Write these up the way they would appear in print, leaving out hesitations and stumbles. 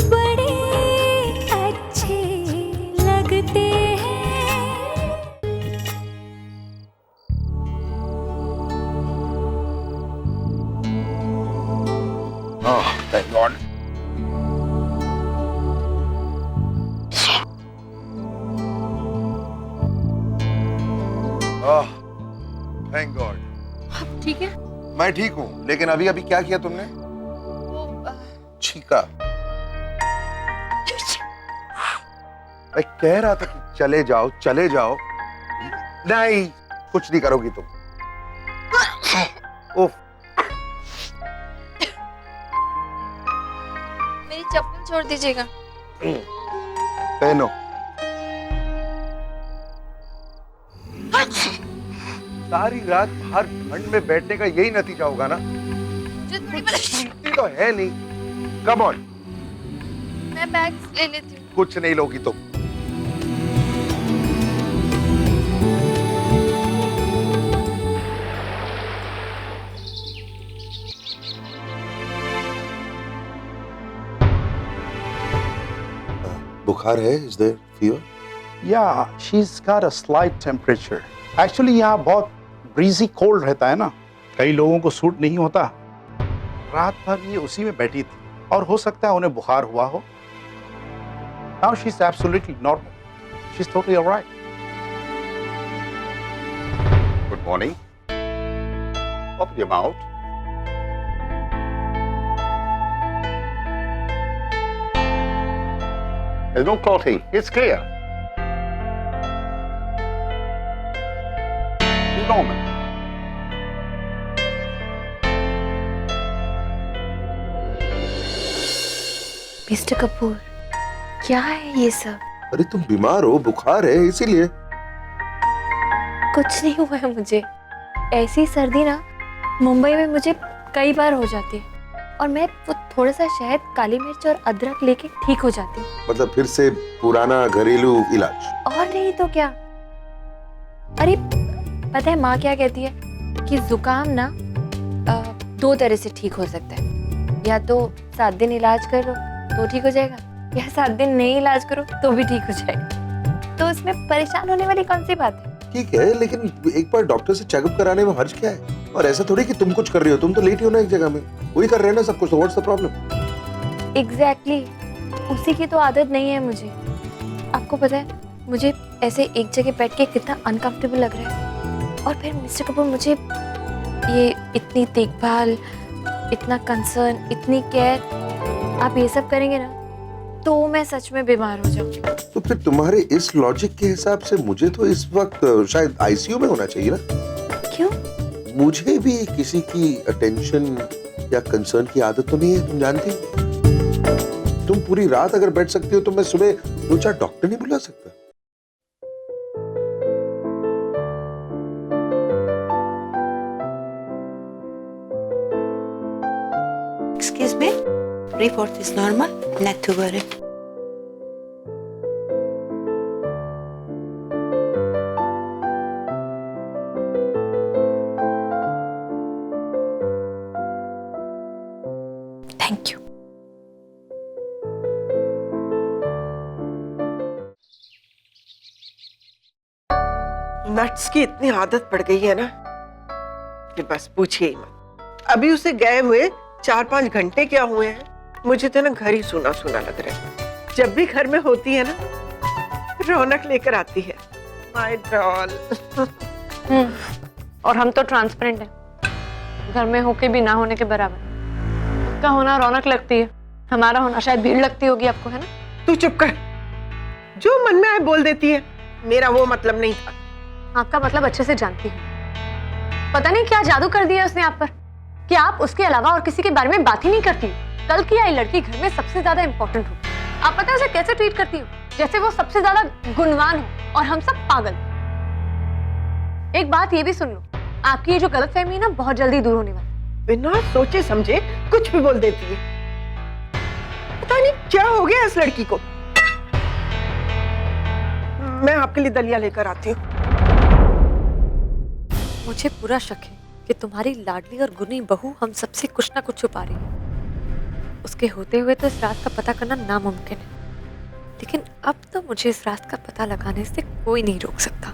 बड़े अच्छे लगते हैं। Oh, thank God. Oh, thank God. आप ठीक है? मैं ठीक हूँ, लेकिन अभी अभी क्या किया तुमने? छीका। मैं कह रहा था कि चले जाओ, चले जाओ। नहीं, कुछ नहीं करोगी तुम। उफ। मेरी चप्पल छोड़ दीजिएगा। पहनो। सारी रात बाहर ठंड में बैठने का यही नतीजा होगा ना? मुझे थोड़ी सुनती तो है नहीं। Come on. मैं बैग ले लेती हूँ। कुछ नहीं लोगी तुम। बुखार है? Is there fever? Yeah, she's got a slight temperature. Actually यहाँ बहुत breezy cold रहता है ना, कई लोगों को सूट नहीं होता। रात भर ये उसी में बैठी थी और हो सकता है उन्हें बुखार हुआ हो। Now she's absolutely normal. She's totally all right. Good morning. Open your mouth. There's no clotting. It's clear. It's normal. Mister Kapoor, क्या है ये सब? अरे तुम बीमार हो, बुखार है इसीलिए। कुछ नहीं हुआ है मुझे। ऐसी सर्दी ना मुंबई में मुझे कई बार हो जाती है और मैं वो थोड़ा सा शहद, काली मिर्च और अदरक लेके ठीक हो जाती हूँ। मतलब फिर से पुराना घरेलू इलाज। और नहीं तो क्या। अरे पता है माँ क्या कहती है कि जुकाम ना 2 तरह से ठीक हो सकता है। या तो 7 दिन इलाज करो तो ठीक हो जाएगा, या 7 दिन नहीं इलाज करो तो भी ठीक हो जाएगा। तो इसमें परेशान होने वाली कौन सी बात है? ठीक है, लेकिन एक बार डॉक्टर से चेकअप कराने में हर्ज क्या है? और ऐसा थोड़ी कि तुम कुछ कर रही हो, तुम तो लेटी हो ना एक जगह में, वही कर रहे हैं ना सब कुछ, तो व्हाट्स द प्रॉब्लम? एग्जैक्टली, उसी की तो आदत नहीं है मुझे। आपको पता है मुझे ऐसे एक जगह बैठ के कितना अनकंफर्टेबल लग रहा है। और फिर मिस्टर कपूर मुझे ये इतनी देखभाल, इतना कंसर्न, इतनी केयर आप ये सब करेंगे ना तो मैं सच में बीमार हो जाऊंगी। तो फिर तुम्हारे इस लॉजिक के हिसाब से मुझे तो इस वक्त शायद आईसीयू में होना चाहिए ना? क्यों? मुझे भी किसी की अटेंशन या कंसर्न की आदत तो नहीं है, तुम जानती हो। तुम पूरी रात अगर बैठ सकती हो तो मैं सुबह 2-4 डॉक्टर नहीं बुला सकता? Excuse me, report is normal, not to worry. Thank you. Nuts की इतनी आदत पड़ गई है ना कि बस पूछिए ही मत। अभी उसे गए हुए 4-5 घंटे क्या हुए हैं, मुझे तो ना घर ही सूना सूना लग रहा है। जब भी घर में होती है ना रौनक लेकर आती है। My doll. और हम तो ट्रांसपेरेंट हैं, घर में होके भी ना होने के बराबर। उसका होना रौनक लगती है, हमारा होना शायद भीड़ लगती होगी आपको, है ना? तू चुप कर, जो मन में आए बोल देती है। मेरा वो मतलब नहीं था। आपका मतलब अच्छे से जानती हूँ। पता नहीं क्या जादू कर दिया उसने आप पर कि आप उसके अलावा और किसी के बारे में बात ही नहीं करती। कल की आई लड़की घर में सबसे ज्यादा इंपॉर्टेंट हो। आप पता है उसे कैसे ट्रीट करती हो? जैसे वो सबसे ज्यादा गुणवान हो और हम सब पागल। एक बात ये भी सुन लो, आपकी ये जो गलतफहमी है ना बहुत जल्दी दूर होने वाली। बिना सोचे समझे कुछ भी बोल देती है। पता नहीं क्या हो गया इस लड़की को। मैं आपके लिए दलिया लेकर आती हूँ। मुझे पूरा शक है कि तुम्हारी लाडली और गुनी बहू हम सबसे कुछ ना कुछ छुपा रही है। उसके होते हुए तो इस रात का पता करना नामुमकिन है, लेकिन अब तो मुझे इस रात का पता लगाने से कोई नहीं रोक सकता।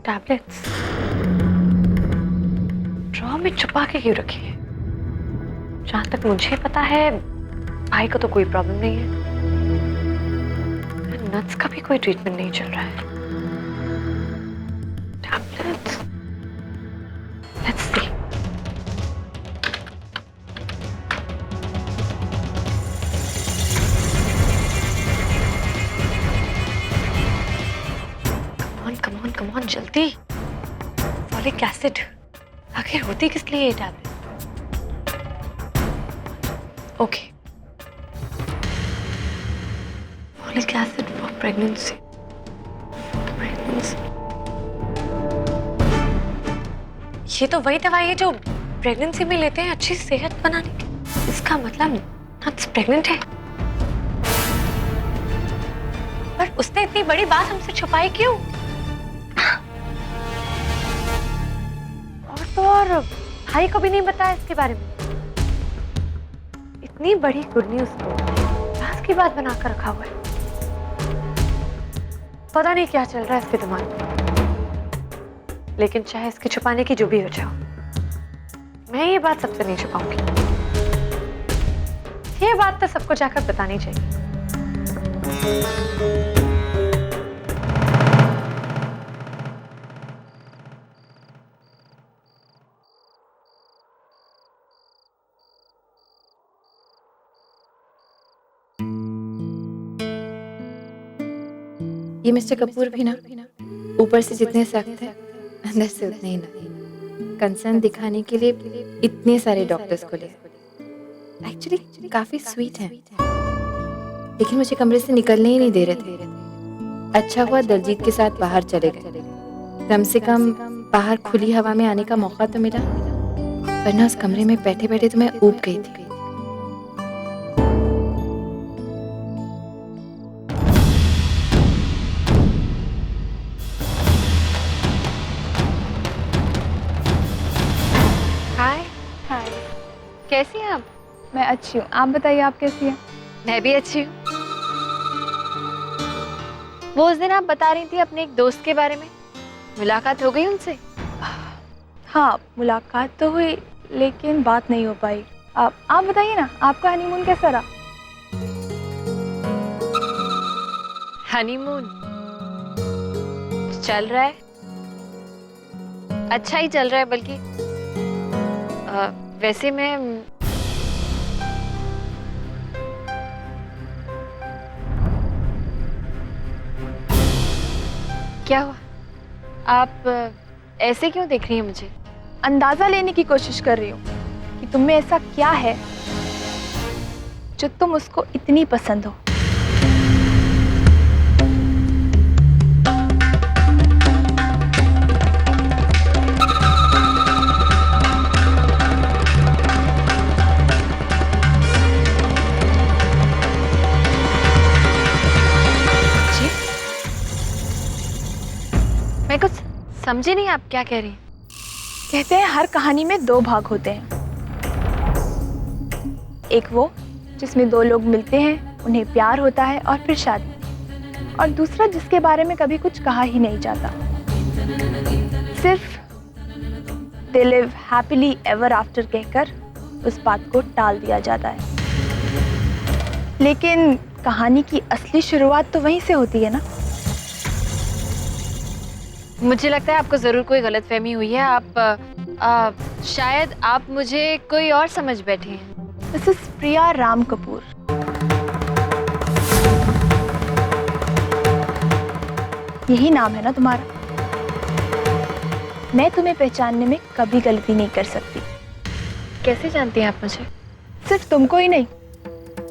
टैबलेट्स ड्रॉ में छुपा के क्यों रखी है? जहां तक मुझे पता है भाई को तो कोई प्रॉब्लम नहीं है, नट्स का भी कोई ट्रीटमेंट नहीं चल रहा है। Tablets, let's see. Come on जल्दी। फॉलिक एसिड आखिर होती किस लिए ये tablet? Okay, folic acid for pregnancy. ये तो वही दवाई है जो प्रेगनेंसी में लेते हैं अच्छी सेहत बनाने की। इसका मतलब नट्स प्रेग्नेंट है। पर उसने इतनी बड़ी बात हमसे छुपाई क्यों? और भाई को भी नहीं बताया इसके बारे में। इतनी बड़ी गुड न्यूज़ को राज की बात बनाकर रखा हुआ है। पता नहीं क्या चल रहा है इसके दिमाग में, लेकिन चाहे इसके छुपाने की जो भी वजह हो, मैं ये बात सबसे नहीं छुपाऊंगी। ये बात तो सबको जाकर बतानी चाहिए। ये मिस्टर कपूर भी ना ऊपर से जितने सख्त हैं अंदर से उतने ही ना कंसर्न दिखाने के लिए इतने सारे डॉक्टर्स को ले। एक्चुअली काफी स्वीट हैं, लेकिन मुझे कमरे से निकलने ही नहीं दे रहे थे। अच्छा हुआ दलजीत के साथ बाहर चले गए, कम से कम बाहर खुली हवा में आने का मौका तो मिला, वरना उस कमरे में बैठे बैठे तो मैं ऊब गई थी। कैसी हैं आप? मैं अच्छी हूँ, आप बताइए आप कैसी हैं? मैं भी अच्छी हूँ। वो उस दिन आप बता रही थी अपने एक दोस्त के बारे में, मुलाकात हो गई उनसे? हाँ, मुलाकात तो हुई लेकिन बात नहीं हो पाई। आप बताइए ना, आपका हनीमून कैसा रहा? हनीमून चल रहा है, अच्छा ही चल रहा है। बल्कि वैसे मैं क्या हुआ? आप ऐसे क्यों देख रही हैं मुझे? अंदाजा लेने की कोशिश कर रही हूँ कि तुम में ऐसा क्या है जो तुम उसको इतनी पसंद हो। मैं कुछ समझी नहीं, आप क्या कह रही हैं? कहते हैं हर कहानी में दो भाग होते हैं, एक वो जिसमें दो लोग मिलते हैं, उन्हें प्यार होता है और फिर शादी, और दूसरा जिसके बारे में कभी कुछ कहा ही नहीं जाता, सिर्फ they live happily ever after कहकर उस बात को टाल दिया जाता है। लेकिन कहानी की असली शुरुआत तो वहीं से होती है ना। मुझे लगता है आपको जरूर कोई गलतफहमी हुई है। आप शायद आप मुझे कोई और समझ बैठे हैं। दिस इज प्रिया राम कपूर। यही नाम है ना तुम्हारा? मैं तुम्हें पहचानने में कभी गलती नहीं कर सकती। कैसे जानती हैं आप मुझे? सिर्फ तुमको ही नहीं,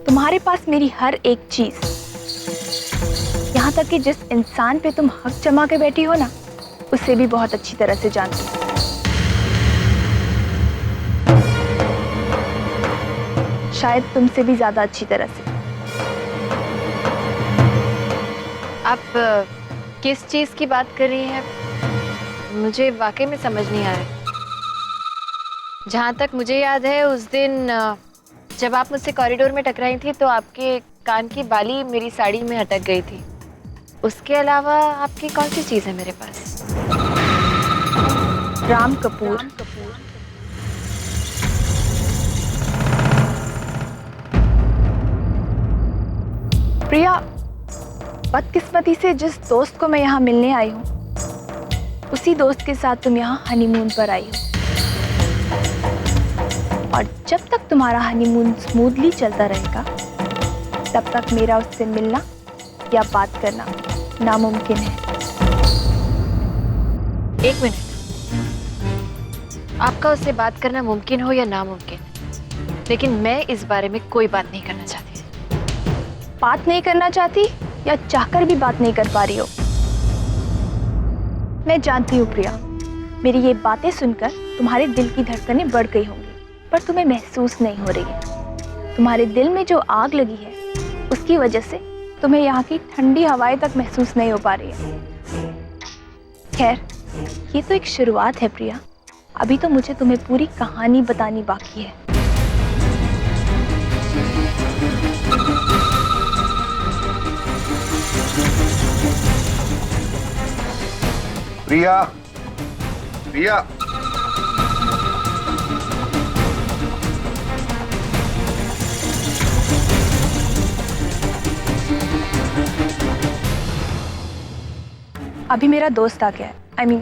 तुम्हारे पास मेरी हर एक चीज, यहाँ तक कि जिस इंसान पे तुम हक जमा के बैठी हो ना, उसे भी बहुत अच्छी तरह से जानती हूँ। शायद तुमसे भी ज्यादा अच्छी तरह से। आप किस चीज की बात कर रही हैं? मुझे वाकई में समझ नहीं आ रहा। जहाँ तक मुझे याद है, उस दिन जब आप मुझसे कॉरिडोर में टकराई थी तो आपके कान की बाली मेरी साड़ी में अटक गई थी। उसके अलावा आपकी कौन सी चीज है मेरे पास? राम कपूर। प्रिया, बदकिस्मती से जिस दोस्त को मैं यहाँ मिलने आई हूँ, उसी दोस्त के साथ तुम यहाँ हनीमून पर आई हो। और जब तक तुम्हारा हनीमून स्मूथली चलता रहेगा, तब तक मेरा उससे मिलना या बात करना नामुमकिन है। एक मिनट, आपका उससे बात करना मुमकिन हो या नामुमकिन, लेकिन मैं इस बारे में कोई बात नहीं करना चाहती। बात नहीं करना चाहती या चाहकर भी बात नहीं कर पा रही हो? मैं जानती हूँ प्रिया, मेरी ये बातें सुनकर तुम्हारे दिल की धड़कनें बढ़ गई होंगी, पर तुम्हें महसूस नहीं हो रही है। तुम्हारे दिल में जो आग लगी है, उसकी वजह से तुम्हें यहाँ की ठंडी हवाएं तक महसूस नहीं हो पा रही है। खैर, ये तो एक शुरुआत है प्रिया, अभी तो मुझे तुम्हें पूरी कहानी बतानी बाकी है। प्रिया, प्रिया, अभी मेरा दोस्त आ गया है, I mean,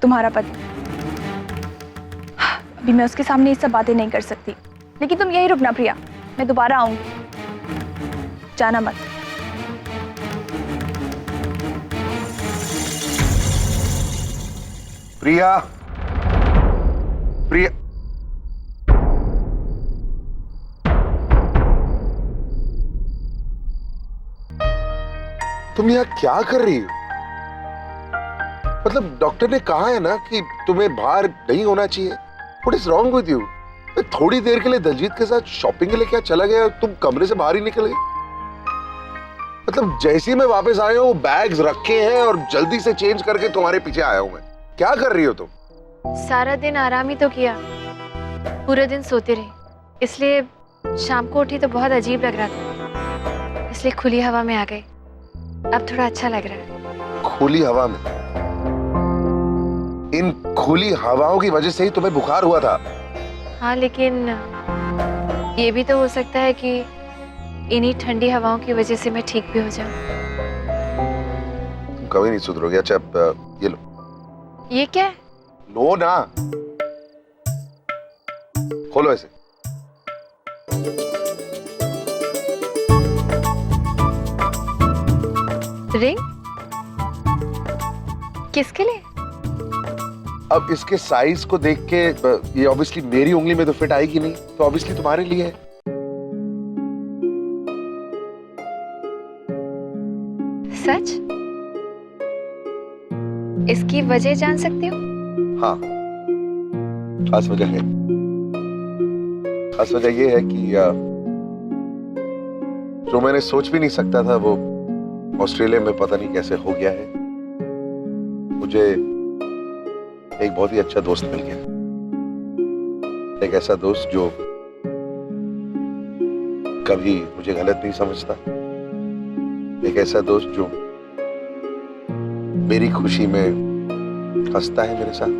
तुम्हारा पति। अभी मैं उसके सामने ये सब बातें नहीं कर सकती, लेकिन तुम यही रुकना प्रिया, मैं दोबारा आऊंगी, जाना मत। प्रिया, प्रिया, तुम यहाँ क्या कर रही हो? मतलब डॉक्टर ने कहा है ना कि तुम्हें बाहर नहीं होना चाहिए। What is wrong with you? मैं थोड़ी देर के लिए दलजीत के साथ शॉपिंग के लिए क्या चला गया और तुम कमरे से बाहर ही निकल गए। मतलब जैसे ही मैं वापस आया हूँ, बैग्स रखे हैं और जल्दी से चेंज करके तुम्हारे पीछे आया हूँ मैं। क्या कर रही हो तुम? सारा दिन आराम ही तो किया, पूरा दिन सोते रहे, इसलिए शाम को उठी तो बहुत अजीब लग रहा था, इसलिए खुली हवा में आ गई। अब थोड़ा अच्छा लग रहा है। खुली हवा में? इन खुली हवाओं की वजह से ही तुम्हें बुखार हुआ था? हाँ, लेकिन ये भी तो हो सकता है कि इन्हीं ठंडी हवाओं की वजह से मैं ठीक भी हो जाऊं। तुम कभी नहीं सुधरोगे। अच्छा, ये लो। ये क्या है? लो ना, खोलो ऐसे। रिंग? किसके लिए? अब इसके साइज को देख के ये ऑब्वियसली मेरी उंगली में तो फिट आएगी नहीं, तो ऑब्वियसली तुम्हारे लिए है। सच? इसकी वजह जान सकती हो? हाँ, खास वजह है। खास वजह ये है कि जो मैंने सोच भी नहीं सकता था वो ऑस्ट्रेलिया में पता नहीं कैसे हो गया है। मुझे एक बहुत ही अच्छा दोस्त मिल गया, एक ऐसा दोस्त जो कभी मुझे गलत नहीं समझता, एक ऐसा दोस्त जो मेरी खुशी में हंसता है मेरे साथ,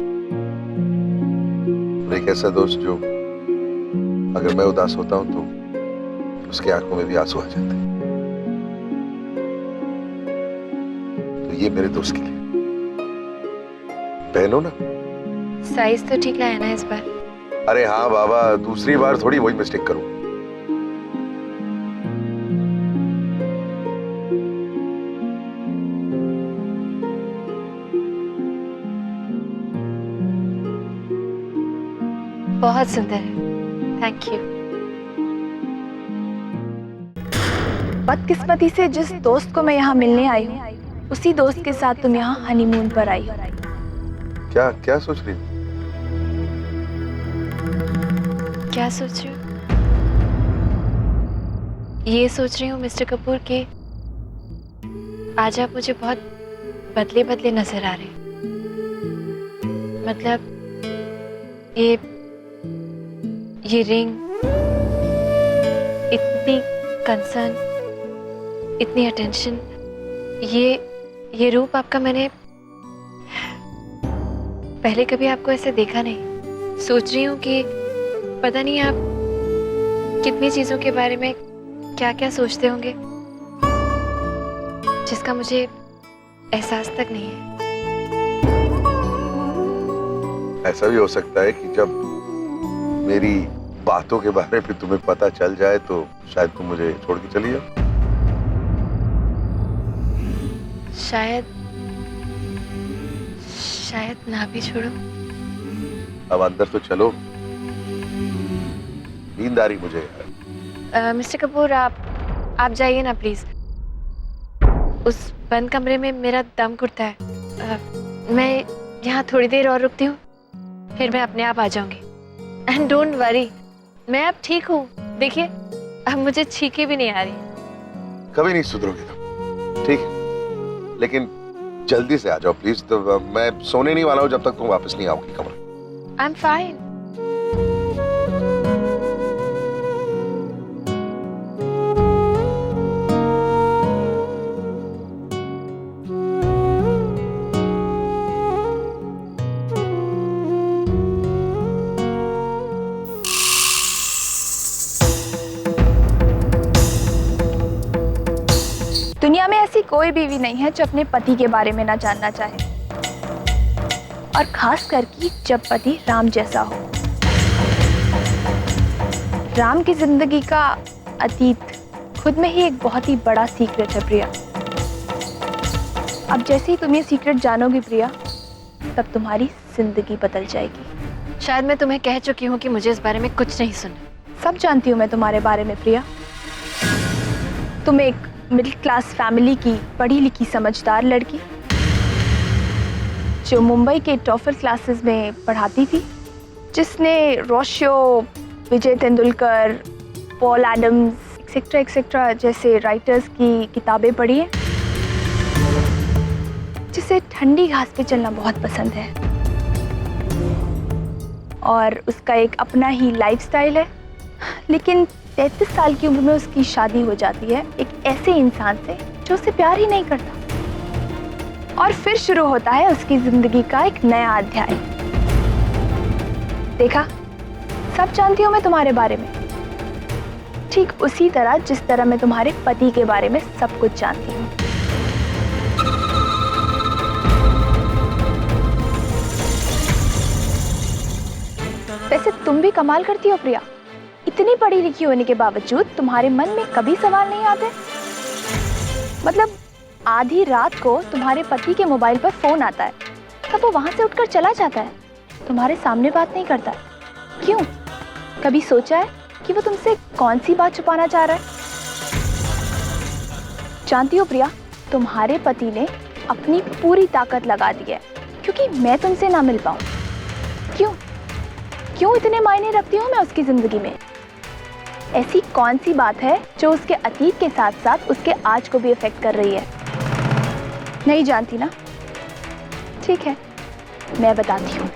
और एक ऐसा दोस्त जो अगर मैं उदास होता हूं तो उसकी आंखों में भी आंसू आ जाते हैं। तो ये मेरे दोस्त के लिए पहनो ना। साइज तो ठीक लाया ना इस बार? अरे हाँ बाबा, दूसरी बार थोड़ी वही मिस्टेक करूं। बहुत सुंदर है, थैंक यू। बदकिस्मती से जिस दोस्त को मैं यहाँ मिलने आई हूँ, उसी दोस्त के साथ तुम यहाँ हनीमून पर आई हो। क्या क्या सोच रही हो? क्या सोच रही हूँ? ये सोच रही हूँ मिस्टर कपूर कि आज आप मुझे बहुत बदले बदले नजर आ रहे हैं। मतलब ये रिंग, इतनी कंसर्न, इतनी अटेंशन, ये रूप आपका मैंने पहले कभी आपको ऐसे देखा नहीं। सोच रही हूँ कि पता नहीं आप कितनी चीजों के बारे में क्या क्या सोचते होंगे जिसका मुझे एहसास तक नहीं है। ऐसा भी हो सकता है कि जब मेरी बातों के बारे में तुम्हें पता चल जाए तो शायद तुम मुझे छोड़ के चली जाओ। शायद ना भी छोड़ो। अब अंदर तो चलो, नींद आ रही मुझे। मिस्टर कपूर आप जाइए ना प्लीज। उस बंद कमरे में मेरा दम घुटता है। मैं यहाँ थोड़ी देर और रुकती हूँ, फिर मैं अपने आप आ जाऊंगी। एंड डोंट वरी, मैं अब ठीक हूँ। देखिए अब मुझे छींके भी नहीं आ रही। कभी नहीं सुधरोगे तुम, ठीक है? लेकिन जल्दी से आ जाओ प्लीज। तो मैं सोने नहीं वाला हूँ जब तक तुम वापस नहीं आओगी कमरे। I am fine. दुनिया में ऐसी कोई बीवी नहीं है जो अपने पति के बारे में ना जानना चाहे, और खास करके जब पति राम जैसा हो। राम की जिंदगी का अतीत खुद में ही एक बहुत ही बड़ा सीक्रेट है प्रिया। अब जैसे ही तुम ये सीक्रेट जानोगी प्रिया, तब तुम्हारी जिंदगी बदल जाएगी। शायद मैं तुम्हें कह चुकी हूँ कि मुझे इस बारे में कुछ नहीं सुना। सब जानती हूँ मैं तुम्हारे बारे में प्रिया। तुम एक मिडिल क्लास फैमिली की पढ़ी लिखी समझदार लड़की जो मुंबई के टॉफर क्लासेस में पढ़ाती थी, जिसने रोशियो, Vijay Tendulkar, Paul Adams etcetera etcetera जैसे राइटर्स की किताबें पढ़ी हैं, जिसे ठंडी घास पे चलना बहुत पसंद है, और उसका एक अपना ही लाइफस्टाइल है। लेकिन 33 साल की उम्र में उसकी शादी हो जाती है एक ऐसे इंसान से जो उसे प्यार ही नहीं करता, और फिर शुरू होता है उसकी जिंदगी का एक नया अध्याय। देखा, सब जानती हूँ मैं तुम्हारे बारे में, ठीक उसी तरह जिस तरह मैं तुम्हारे पति के बारे में सब कुछ जानती हूँ। वैसे तुम भी कमाल करती हो प्रिया। इतनी पढ़ी लिखी होने के बावजूद तुम्हारे मन में कभी सवाल नहीं आते? मतलब आधी रात को तुम्हारे पति के मोबाइल पर फोन आता है, तब वो वहां से उठकर चला जाता है, तुम्हारे सामने बात नहीं करता है। क्यों? कभी सोचा है कि वो तुमसे कौन सी बात छुपाना चाह रहा है? जानती हो प्रिया, तुम्हारे पति ने अपनी पूरी ताकत लगा दी है क्योंकि मैं तुमसे ना मिल पाऊं। क्यों क्यों इतने मायने रखती हूँ मैं उसकी जिंदगी में? ऐसी कौन सी बात है जो उसके अतीत के साथ साथ उसके आज को भी अफेक्ट कर रही है? नहीं जानती ना? ठीक है, मैं बताती हूँ।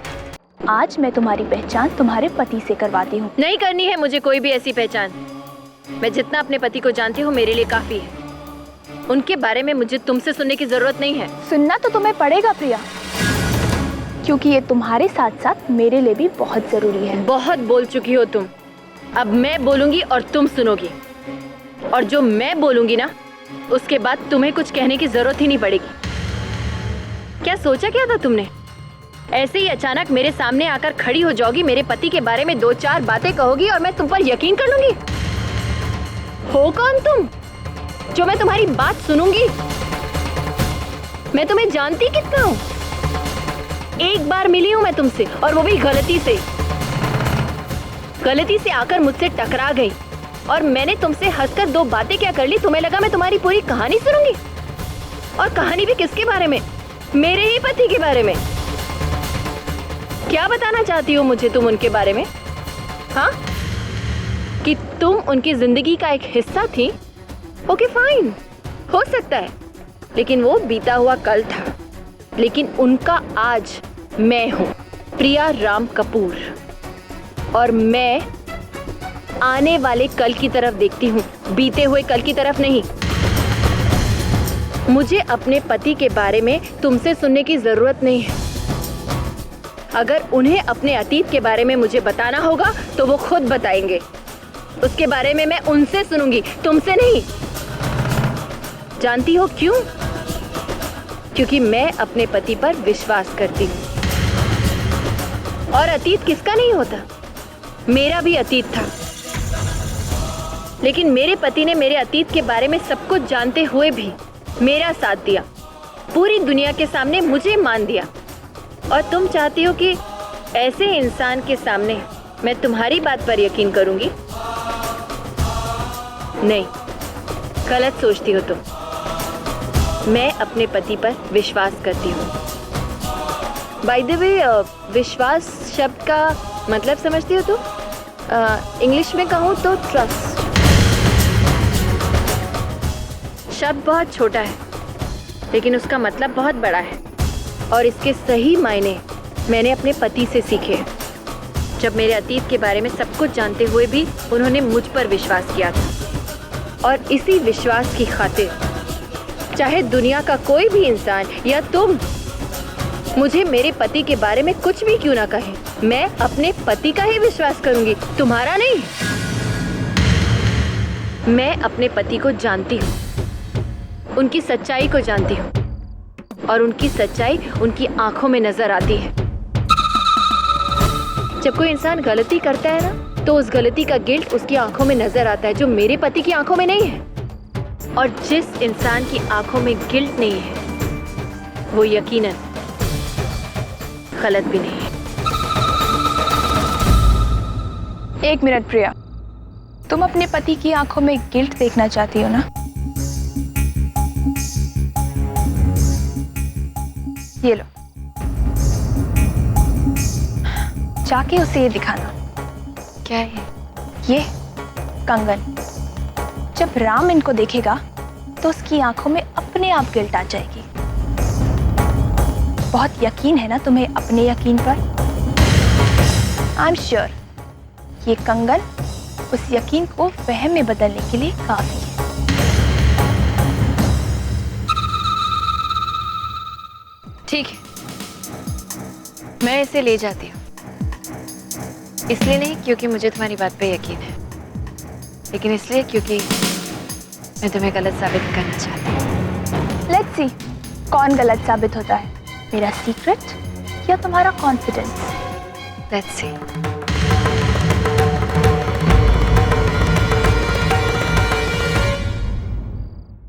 आज मैं तुम्हारी पहचान तुम्हारे पति से करवाती हूँ। नहीं करनी है मुझे कोई भी ऐसी पहचान। मैं जितना अपने पति को जानती हूँ मेरे लिए काफी है। उनके बारे में मुझे तुमसे सुनने की जरूरत नहीं है। सुनना तो तुम्हें पड़ेगा प्रिया, क्योंकि ये तुम्हारे साथ साथ मेरे लिए भी बहुत जरूरी है। बहुत बोल चुकी हो तुम, अब मैं बोलूंगी और तुम सुनोगी, और जो मैं बोलूंगी ना उसके बाद तुम्हें कुछ कहने की जरूरत ही नहीं पड़ेगी। क्या सोचा क्या था तुमने? ऐसे ही अचानक मेरे सामने आकर खड़ी हो जाओगी, मेरे पति के बारे में 2-4 बातें कहोगी और मैं तुम पर यकीन कर लूंगी? हो कौन तुम जो मैं तुम्हारी बात सुनूंगी? मैं तुम्हें जानती कितना हूं? एक बार मिली हूं मैं तुमसे, और वो भी गलती से आकर मुझसे टकरा गई, और मैंने तुमसे हंसकर 2 बातें क्या कर ली, तुम्हें लगा मैं तुम्हारी पूरी कहानी सुनूंगी? और कहानी भी किसके बारे में? मेरे ही पति के बारे में। क्या बताना चाहती हो मुझे तुम उनके बारे में? हाँ, कि तुम उनकी जिंदगी का एक हिस्सा थी? ओके फाइन, हो सकता है, लेकिन वो बीता हुआ कल था। लेकिन उनका आज मैं हूं, प्रिया राम कपूर, और मैं आने वाले कल की तरफ देखती हूँ, बीते हुए कल की तरफ नहीं। मुझे अपने पति के बारे में तुमसे सुनने की जरूरत नहीं है। अगर उन्हें अपने अतीत के बारे में मुझे बताना होगा तो वो खुद बताएंगे। उसके बारे में मैं उनसे सुनूंगी, तुमसे नहीं। जानती हो क्यों? क्योंकि मैं अपने पति पर विश्वास करती हूँ। और अतीत किसका नहीं होता? मेरा भी अतीत था, लेकिन मेरे पति ने मेरे अतीत के बारे में सब कुछ जानते हुए भी मेरा साथ दिया, पूरी दुनिया के सामने मुझे मान दिया। और तुम चाहती हो कि ऐसे इंसान के सामने मैं तुम्हारी बात पर यकीन करूंगी? नहीं, गलत सोचती हो तुम। मैं अपने पति पर विश्वास करती हूँ। बाय द वे, विश्वास शब्द का मतलब समझती हो तुम? इंग्लिश में कहूँ तो ट्रस्ट। शब्द बहुत छोटा है, लेकिन उसका मतलब बहुत बड़ा है, और इसके सही मायने मैंने अपने पति से सीखे, जब मेरे अतीत के बारे में सब कुछ जानते हुए भी उन्होंने मुझ पर विश्वास किया था। और इसी विश्वास की खातिर चाहे दुनिया का कोई भी इंसान या तुम मुझे मेरे पति के बारे में कुछ भी क्यों ना कहे, मैं अपने पति का ही विश्वास करूंगी, तुम्हारा नहीं। मैं अपने पति को जानती हूँ, उनकी सच्चाई को जानती हूँ, और उनकी सच्चाई उनकी आंखों में नजर आती है। जब कोई इंसान गलती करता है ना, तो उस गलती का गिल्ट उसकी आंखों में नजर आता है, जो मेरे पति की आंखों में नहीं है। और जिस इंसान की आंखों में गिल्ट नहीं है, वो यकीनन गलत भी नहीं है। 1 मिनट प्रिया, तुम अपने पति की आंखों में गिल्ट देखना चाहती हो ना? ये लो, जाके उसे ये दिखाना। क्या है? ये कंगन। जब राम इनको देखेगा तो उसकी आंखों में अपने आप गिल्ट आ जाएगी। बहुत यकीन है ना तुम्हें अपने यकीन पर? आई एम श्योर ये कंगन उस यकीन को वहम में बदलने के लिए काफी है। ठीक है, मैं इसे ले जाती हूँ। इसलिए नहीं क्योंकि मुझे तुम्हारी बात पे यकीन है, लेकिन इसलिए क्योंकि मैं तुम्हें गलत साबित करना चाहती हूँ। लेट्स सी कौन गलत साबित होता है, मेरा सीक्रेट या तुम्हारा कॉन्फिडेंस? Let's see.